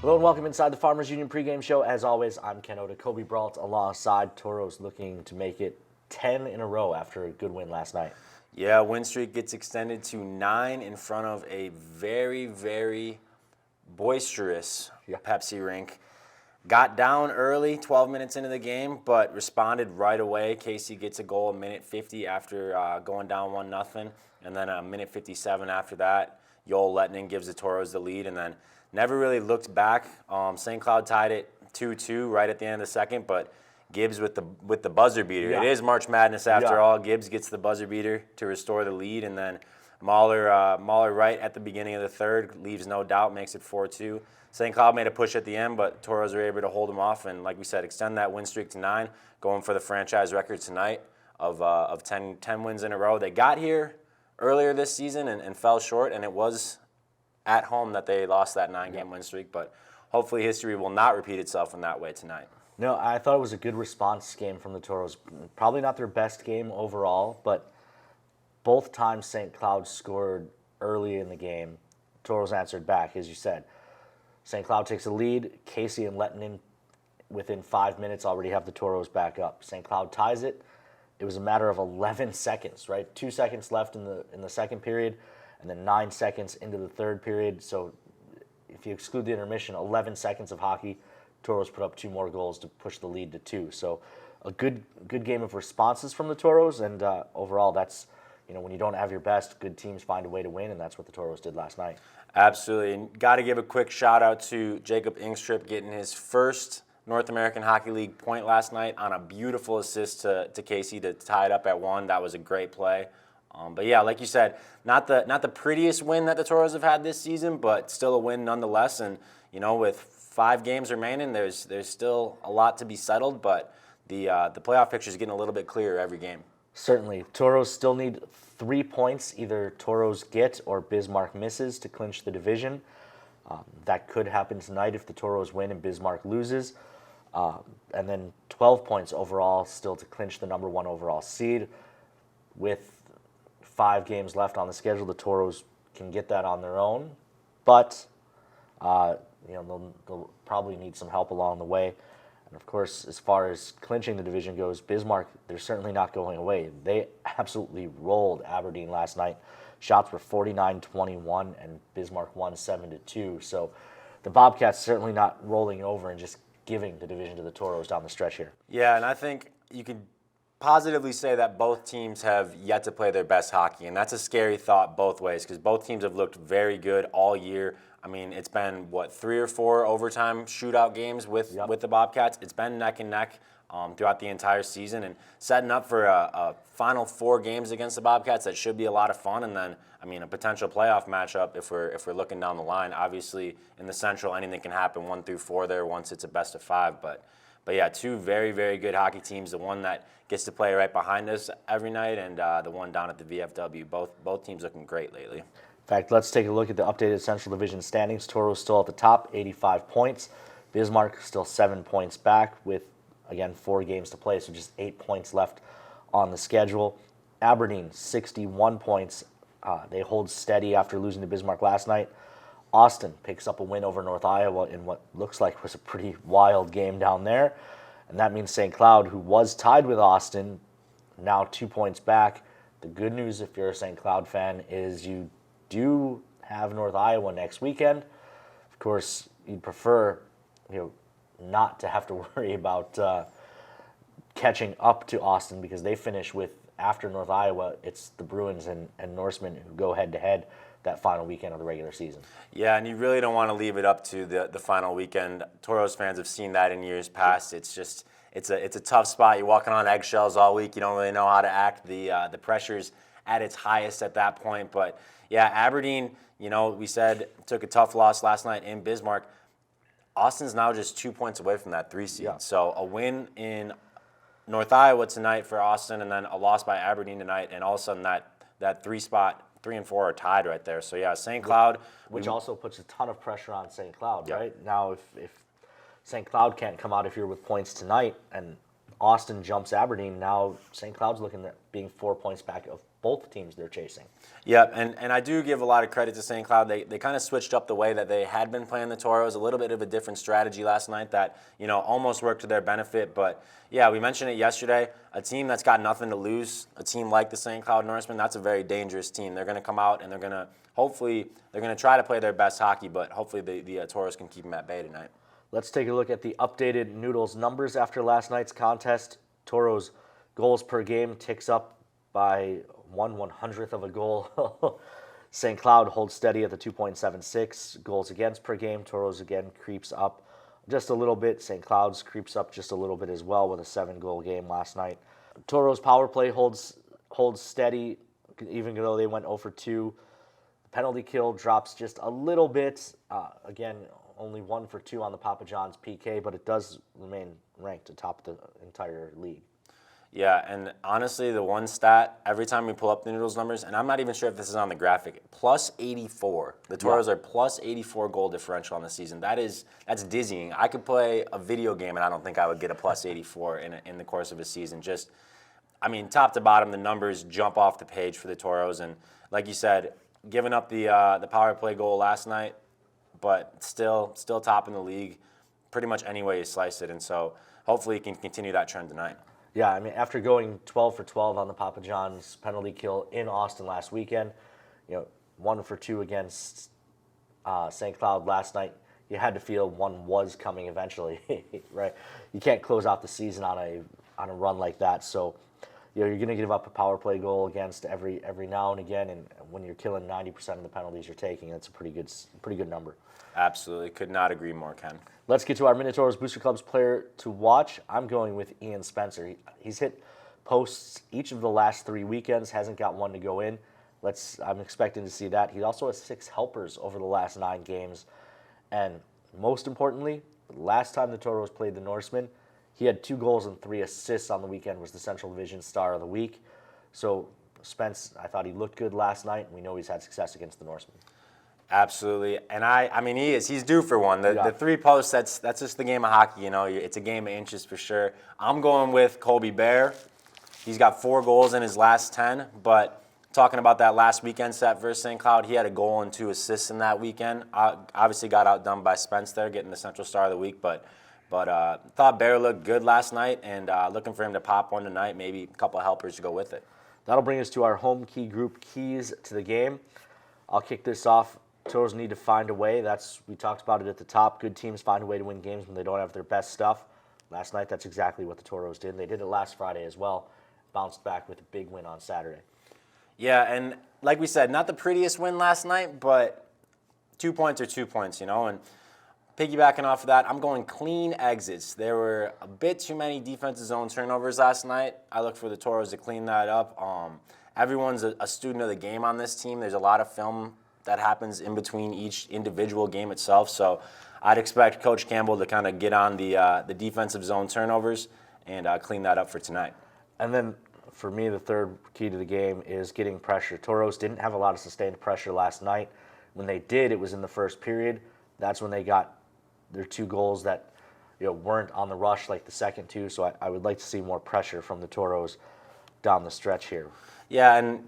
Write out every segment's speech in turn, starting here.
Hello and welcome inside the Farmers Union pregame show. As always, I'm Ken Oda. Coby Brault alongside Tauros looking to make it 10 in a row after a good win last night. Yeah, win streak gets extended to 9 in front of a very, very boisterous Pepsi rink. Got down early, 12 minutes into the game, but responded right away. Casey gets a goal a minute 50 after going down 1-0, and then a minute 57 after that. Joel Lettinen gives the Tauros the lead, and then never really looked back. St. Cloud tied it 2-2 right at the end of the second, but Gibbs with the buzzer beater. Yeah. It is March Madness after all. Gibbs gets the buzzer beater to restore the lead, and then Mahler right at the beginning of the third leaves no doubt, makes it 4-2. St. Cloud made a push at the end, but Tauros were able to hold them off, and like we said, extend that win streak to 9, going for the franchise record tonight of 10 wins in a row. They got here earlier this season and fell short, and it was at home that they lost that 9-game win streak, but hopefully history will not repeat itself in that way tonight. No, I thought it was a good response game from the Tauros. Probably not their best game overall, but both times St. Cloud scored early in the game, Tauros answered back, as you said. St. Cloud takes the lead. Casey and Lettinen, within 5 minutes, already have the Tauros back up. St. Cloud ties it. It was a matter of 11 seconds, right? 2 seconds left in the second period, and then 9 seconds into the third period. So if you exclude the intermission, 11 seconds of hockey, Tauros put up 2 more goals to push the lead to 2. So a good game of responses from the Tauros, and overall, that's, when you don't have your best, good teams find a way to win, and that's what the Tauros did last night. Absolutely. And got to give a quick shout out to Jacob Ingstrip getting his first North American Hockey League point last night on a beautiful assist to Casey to tie it up at 1. That was a great play. But yeah, like you said, not the prettiest win that the Tauros have had this season, but still a win nonetheless. And with 5 games remaining, there's still a lot to be settled, but the playoff picture is getting a little bit clearer every game. Certainly. Tauros still need 3 points. Either Tauros get or Bismarck misses to clinch the division. That could happen tonight if the Tauros win and Bismarck loses. And then 12 points overall still to clinch the number 1 overall seed. With 5 games left on the schedule, the Tauros can get that on their own. But they'll probably need some help along the way. And of course, as far as clinching the division goes, Bismarck, they're certainly not going away. They absolutely rolled Aberdeen last night. Shots were 49-21, and Bismarck won 7-2. So the Bobcats certainly not rolling over and just giving the division to the Tauros down the stretch here. Yeah, and I think you could positively say that both teams have yet to play their best hockey, and that's a scary thought both ways because both teams have looked very good all year. I mean, it's been, 3 or 4 overtime shootout games with the Bobcats. It's been neck and neck throughout the entire season, and setting up for a final 4 games against the Bobcats that should be a lot of fun. And then, a potential playoff matchup if we're looking down the line. Obviously, in the Central, anything can happen 1 through 4 there once it's a best of 5. But yeah, 2 very, very good hockey teams. The one that gets to play right behind us every night, and the one down at the VFW. Both teams looking great lately. In fact, let's take a look at the updated Central Division standings. Tauros still at the top, 85 points. Bismarck still 7 points back with, again, 4 games to play, so just 8 points left on the schedule. Aberdeen, 61 points. They hold steady after losing to Bismarck last night. Austin picks up a win over North Iowa in what looks like was a pretty wild game down there. And that means St. Cloud, who was tied with Austin, now 2 points back. The good news, if you're a St. Cloud fan, is you do have North Iowa next weekend. Of course, you'd prefer, not to have to worry about catching up to Austin because they finish with, after North Iowa, it's the Bruins and Norsemen who go head-to-head that final weekend of the regular season. Yeah, and you really don't want to leave it up to the final weekend. Tauros fans have seen that in years past. It's just it's a tough spot. You're walking on eggshells all week. You don't really know how to act. The pressure's at its highest at that point. But yeah, Aberdeen, we said took a tough loss last night in Bismarck. Austin's now just 2 points away from that 3 seed. Yeah. So a win in North Iowa tonight for Austin, and then a loss by Aberdeen tonight, and all of a sudden that 3 spot, 3 and 4 are tied right there. So yeah, St. Cloud, which also puts a ton of pressure on St. Cloud, right? Now, if St. Cloud can't come out of here with points tonight, and Austin jumps Aberdeen. Now St. Cloud's looking at being 4 points back of both teams they're chasing. Yeah, and I do give a lot of credit to St. Cloud. They kind of switched up the way that they had been playing the Tauros, a little bit of a different strategy last night that, almost worked to their benefit. But, yeah, we mentioned it yesterday. A team that's got nothing to lose, a team like the St. Cloud Norsemen, that's a very dangerous team. They're going to come out and they're going to try to play their best hockey, but hopefully the Tauros can keep them at bay tonight. Let's take a look at the updated Noodles numbers after last night's contest. Tauros goals per game ticks up by 1/100th of a goal. St. Cloud holds steady at the 2.76 goals against per game. Tauros again creeps up just a little bit. St. Cloud's creeps up just a little bit as well with a 7-goal game last night. Tauros power play holds steady even though they went 0 for 2. The penalty kill drops just a little bit. Again, only 1 for 2 on the Papa John's PK, but it does remain ranked atop the entire league. Yeah, and honestly, the one stat, every time we pull up the Noodles numbers, and I'm not even sure if this is on the graphic, plus 84. The Tauros are plus 84 goal differential on the season. That's dizzying. I could play a video game, and I don't think I would get a plus 84 in the course of a season. Top to bottom, the numbers jump off the page for the Tauros. And like you said, giving up the power play goal last night, but still top in the league pretty much any way you slice it. And so hopefully you can continue that trend tonight. Yeah, after going 12 for 12 on the Papa John's penalty kill in Austin last weekend, 1 for 2 against St. Cloud last night, you had to feel one was coming eventually, right? You can't close out the season on a run like that. So, you're going to give up a power play goal against every now and again, and when you're killing 90% of the penalties you're taking, that's a pretty good number. Absolutely, could not agree more, Ken. Let's get to our Minotauros Booster Club's player to watch. I'm going with Ian Spencer. He's hit posts each of the last 3 weekends, hasn't got one to go in. I'm expecting to see that. He also has 6 helpers over the last 9 games. And most importantly, the last time the Tauros played the Norsemen, he had 2 goals and 3 assists on the weekend, was the Central Division Star of the Week. So Spence, I thought he looked good last night, and we know he's had success against the Norsemen. Absolutely, and he's due for one. The 3 posts, that's just the game of hockey. It's a game of inches for sure. I'm going with Coby Bear. He's got 4 goals in his last 10. But talking about that last weekend set versus St. Cloud, he had a goal and 2 assists in that weekend. Obviously got outdone by Spence there, getting the Central Star of the Week. But thought Bear looked good last night, and looking for him to pop one tonight. Maybe a couple of helpers to go with it. That'll bring us to our home key group keys to the game. I'll kick this off. Tauros need to find a way. We talked about it at the top. Good teams find a way to win games when they don't have their best stuff. Last night, that's exactly what the Tauros did. They did it last Friday as well. Bounced back with a big win on Saturday. Yeah, and like we said, not the prettiest win last night, but 2 points are 2 points, And piggybacking off of that, I'm going clean exits. There were a bit too many defensive zone turnovers last night. I look for the Tauros to clean that up. Everyone's a student of the game on this team. There's a lot of film that happens in between each individual game itself. So I'd expect Coach Campbell to kind of get on the defensive zone turnovers and clean that up for tonight. And then for me, the third key to the game is getting pressure. Tauros didn't have a lot of sustained pressure last night. When they did, it was in the first period. That's when they got their 2 goals that weren't on the rush like the second 2. So I would like to see more pressure from the Tauros down the stretch here. Yeah, and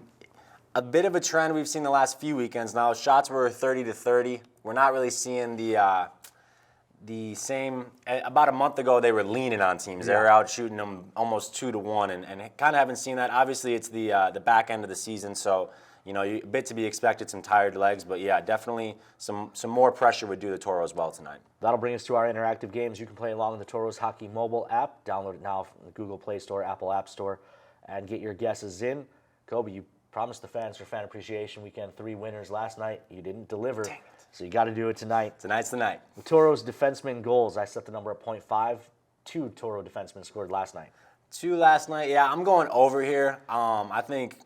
a bit of a trend we've seen the last few weekends now. Shots were 30-30. We're not really seeing the same. About a month ago, they were leaning on teams. They were out shooting them almost 2-1, and kind of haven't seen that. Obviously, it's the back end of the season, so a bit to be expected, some tired legs. But yeah, definitely some more pressure would do the Tauros well tonight. That'll bring us to our interactive games. You can play along with the Tauros Hockey mobile app. Download it now from the Google Play Store, Apple App Store, and get your guesses in. Coby, you promised the fans for Fan Appreciation Weekend 3 winners last night. You didn't deliver, so you got to do it tonight. Tonight's the night. The Tauros defenseman goals, I set the number at 0.5. 2 Tauros defensemen scored last night. 2 last night. Yeah, I'm going over here. I think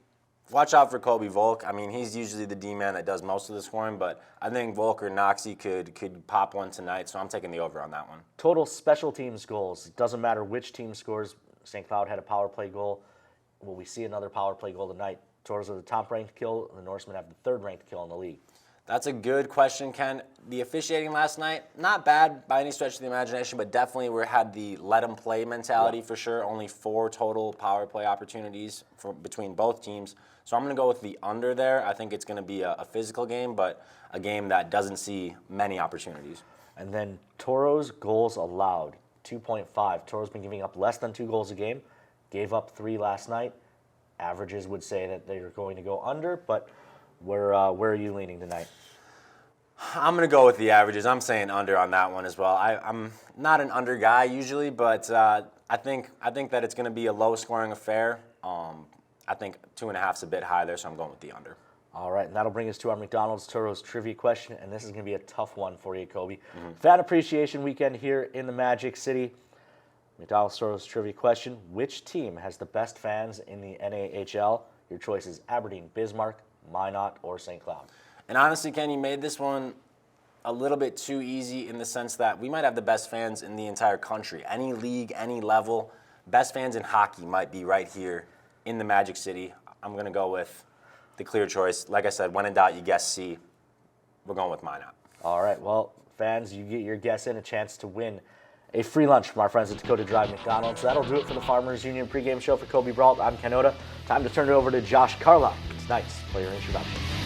watch out for Coby Volk. He's usually the D-man that does most of the scoring, but I think Volk or Noxie could pop one tonight, so I'm taking the over on that one. Total special teams goals. It doesn't matter which team scores. St. Cloud had a power play goal. Will we see another power play goal tonight? Tauros are the top-ranked kill, and the Norsemen have the 3rd-ranked kill in the league. That's a good question, Ken. The officiating last night, not bad by any stretch of the imagination, but definitely we had the let them play mentality for sure. Only 4 total power play opportunities between both teams. So I'm going to go with the under there. I think it's going to be a physical game, but a game that doesn't see many opportunities. And then Tauros goals allowed, 2.5. Tauros been giving up less than 2 goals a game. Gave up 3 last night. Averages would say that they're going to go under, but where are you leaning tonight? I'm going to go with the averages. I'm saying under on that one as well. I'm not an under guy usually, but I think that it's going to be a low-scoring affair. I think 2.5 is a bit high there, so I'm going with the under. All right, and that'll bring us to our McDonald's Tauros trivia question, and this is going to be a tough one for you, Coby. Fan Appreciation Weekend here in the Magic City. McDonald's Tauros trivia question: which team has the best fans in the NAHL? Your choice is Aberdeen, Bismarck, Minot, or St. Cloud. And honestly, Ken, you made this one a little bit too easy in the sense that we might have the best fans in the entire country. Any league, any level, best fans in hockey might be right here in the Magic City. I'm going to go with the clear choice. Like I said, when in doubt, you guess C. We're going with Minot. All right, well, fans, you get your guess in, a chance to win a free lunch from our friends at Dakota Drive McDonald's. That'll do it for the Farmers Union pregame show. For Coby Brault, I'm Canota. Time to turn it over to Josh Carlock. It's nice. Player introduction.